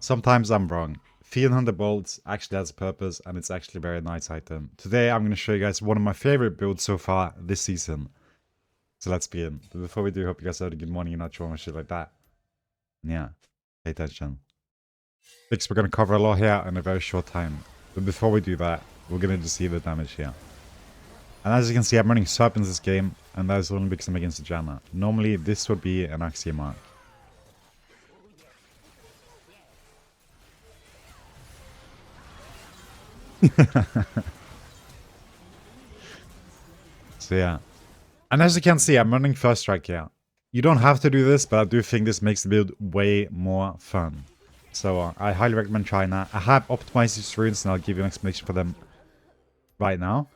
Sometimes I'm wrong. 300 bolts actually has a purpose, and it's actually a very nice item. Today I'm going to show you guys one of my favorite builds so far this season. So let's begin. But before we do, hope you guys had a good morning, you're not sure and shit like that. Yeah, pay attention. Because we're going to cover a lot here in a very short time. But before we do that, we're going to just see the damage here. And as you can see, I'm running Serpents this game, and that is only because I'm against the Janna. Normally, this would be an Axiom mark. So yeah. And as you can see, I'm running First Strike here. You don't have to do this, but I do think this makes the build way more fun. So I highly recommend trying that. I have optimized these runes, and I'll give you an explanation for them right now.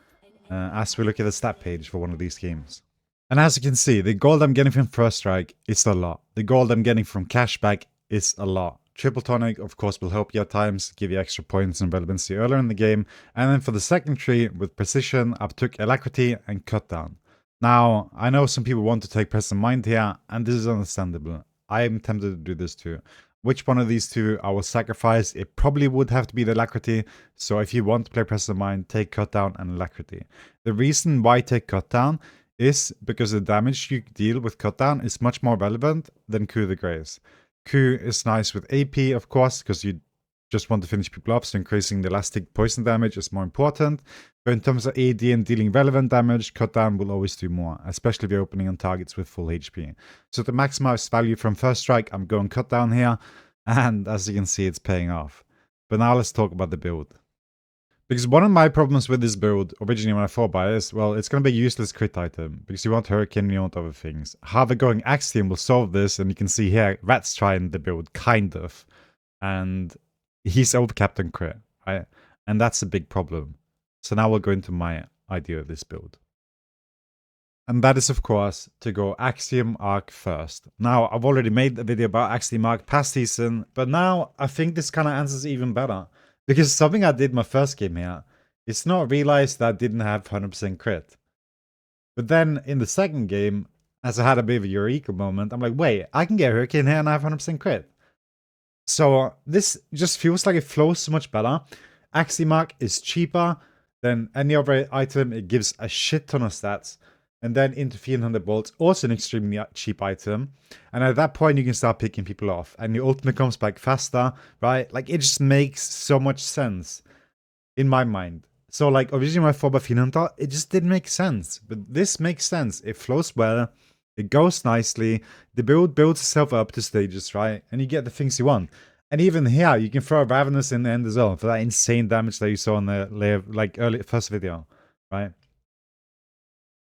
As we look at the stat page for one of these games. And as you can see, the gold I'm getting from First Strike is a lot. The gold I'm getting from Cashback is a lot. Triple Tonic, of course, will help you at times, give you extra points and relevancy earlier in the game. And then for the second tree, with Precision, I took Alacrity and Cut Down. Now, I know some people want to take Present Mind here, and this is understandable. I am tempted to do this too. Which one of these two I will sacrifice? It probably would have to be the Alacrity. So if you want to play Present Mind, take Cut Down and Alacrity. The reason why I take Cut Down is because the damage you deal with Cut Down is much more relevant than Coup de Grace. Coup is nice with AP, of course, because you just want to finish people off, so increasing the elastic poison damage is more important. But in terms of AD and dealing relevant damage, Cut Down will always do more, especially if you're opening on targets with full HP. So to maximize value from First Strike, I'm going Cut Down here, and as you can see, it's paying off. But now let's talk about the build. Because one of my problems with this build, originally when I thought about it, is, well, it's going to be a useless crit item. Because you want Hurricane, you want other things. However, going Axiom will solve this, and you can see here, Rat's trying the build, kind of. And he's overcapped on crit, right? And that's a big problem. So now we'll go into my idea of this build. And that is, of course, to go Axiom Arc first. Now, I've already made a video about Axiom Arc past season, but now I think this kind of answers even better. Because something I did my first game here, it's not realized that I didn't have 100% crit. But then in the second game, as I had a bit of a eureka moment, I'm like, wait, I can get Hurricane here and I have 100% crit. So this just feels like it flows so much better. Axiom Arc is cheaper than any other item. It gives a shit ton of stats. And then into 300 bolts, also an extremely cheap item. And at that point, you can start picking people off. And your ultimate comes back faster, right? Like, it just makes so much sense in my mind. So, like, originally my 4x300, it just didn't make sense. But this makes sense. It flows well. It goes nicely. The build builds itself up to stages, right? And you get the things you want. And even here, you can throw a Ravenous in the end as well for that insane damage that you saw in the early first video, right?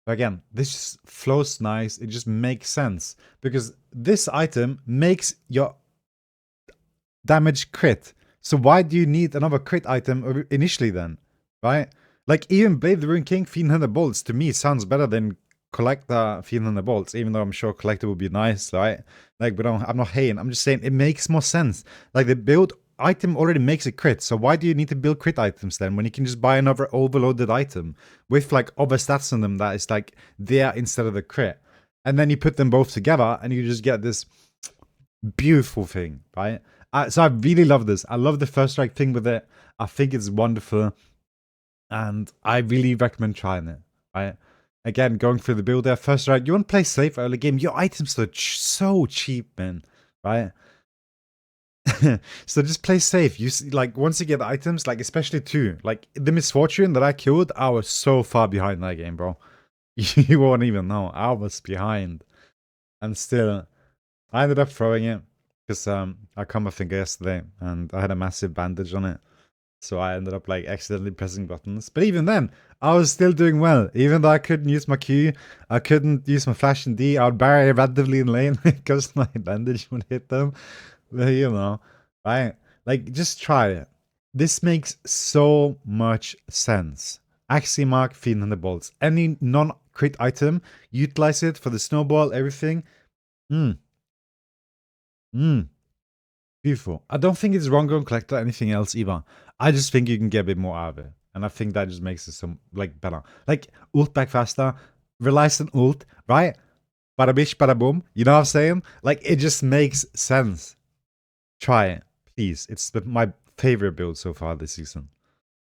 Again, this just flows nice. It just makes sense because this item makes your damage crit. So why do you need another crit item initially then, right? Like even Blade the Rune King 300 bolts to me sounds better than Collector 300 bolts, even though I'm sure Collector would be nice, right? Like, but I'm not hating. I'm just saying it makes more sense. Like the build item already makes a crit, so why do you need to build crit items then when you can just buy another overloaded item with like other stats on them that is like there instead of the crit, and then you put them both together and you just get this beautiful thing, right? So I really love this. I love the First Strike thing with it. I think it's wonderful, and I really recommend trying it, right? Again, going through the build there, First Strike, you want to play safe early game. Your items are so cheap, man, right? So just play safe. You see, like once you get the items, like especially two, like the Misfortune that I killed, I was so far behind that game, bro. You won't even know. I was behind, and still, I ended up throwing it because I cut my finger yesterday and I had a massive bandage on it, so I ended up like accidentally pressing buttons. But even then, I was still doing well. Even though I couldn't use my Q, I couldn't use my flash and D. I would bury randomly in lane because my bandage would hit them. You know, right? Like, just try it. This makes so much sense. Axiom Arc, 300 bolts. Any non-crit item, utilize it for the snowball, everything. Beautiful. I don't think it's wrong on Collector or anything else either. I just think you can get a bit more out of it. And I think that just makes it some, like, better. Like, ult back faster, relies on ult, right? Bada bish, bada boom. You know what I'm saying? Like, it just makes sense. Try it. Please, it's my favorite build so far this season.